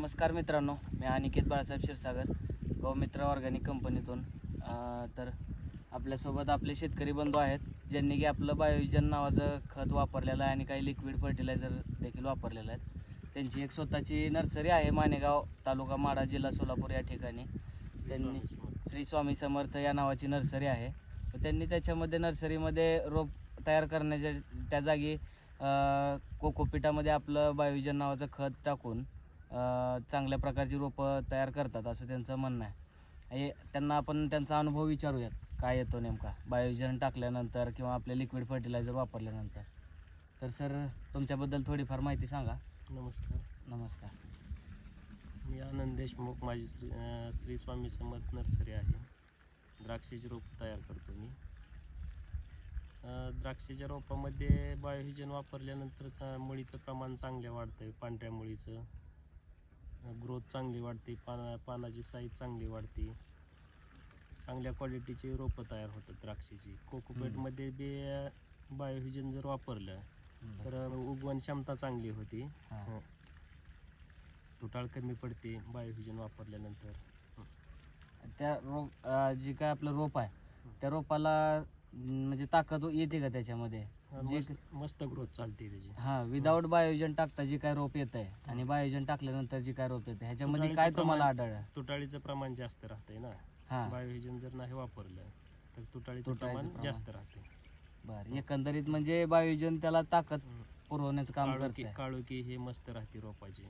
नमस्कार मित्रांनो, मी अनिकेत बाळासाहेब क्षीरसागर गौमित्र ऑर्गॅनिक कंपनीतून. तर आपल्यासोबत आपले शेतकरी बंधू आहेत ज्यांनी की आपलं बायोविजन नावाचं खत वापरलेलं आहे आणि काही लिक्विड फर्टिलायझर देखील वापरलेलं आहे. त्यांची एक स्वतःची नर्सरी आहे माणेगाव, तालुका माढा, जिल्हा सोलापूर या ठिकाणी. त्यांनी श्री स्वामी समर्थ या नावाची नर्सरी आहे. त्यांनी त्याच्यामध्ये नर्सरीमध्ये रोप तयार करण्याच्या त्या जागी कोकोपीटामध्ये आपलं बायोविजन नावाचं खत टाकून चांगल्या प्रकारची रोपं तयार करतात असं त्यांचं म्हणणं आहे. त्यांना आपण त्यांचा अनुभव विचारूयात, काय येतो नेमका बायोविजन टाकल्यानंतर किंवा आपले लिक्विड फर्टिलायझर वापरल्यानंतर. तर सर, तुमच्याबद्दल थोडीफार माहिती सांगा. नमस्कार. मी आनंद देशमुख. माझी श्री स्वामी समर्थ नर्सरी आहे. द्राक्षाची रोप तयार करतो मी. द्राक्षाच्या रोपामध्ये बायोविजन वापरल्यानंतर मुळीचं प्रमाण चांगले वाढतं. पांढऱ्या मुळीचं ग्रोथ चांगली वाढते, पानाची साईज चांगली वाढते, चांगल्या क्वालिटीची रोपं तयार होतात द्राक्षाची. कोकोपीटमध्ये बी बायोविजन जर वापरलं तर उगवण क्षमता चांगली होती, तुटाळ कमी पडते बायोविजन वापरल्यानंतर. त्या जी काय आपलं रोप आहे त्या रोपाला म्हणजे ताकद येते का त्याच्यामध्ये? मस्त ग्रोथ चालते त्याची. विदाऊट बायोविजन टाकता जी काय रोप येत आहे आणि बायोविजन टाकल्यानंतर जी काय रोप येते ह्याच्यामध्ये काय तुम्हाला आढळलं? तुटाळीचं प्रमाण जास्त राहतंय ना. बायोविजन जर नाही वापरलं तर तुटाळीचं प्रमाण जास्त राहते. बरं, एकंदरीत म्हणजे बायोविजन त्याला ताकद पुरवण्याचं काम करते. काळोखी हे मस्त राहते रोपाची.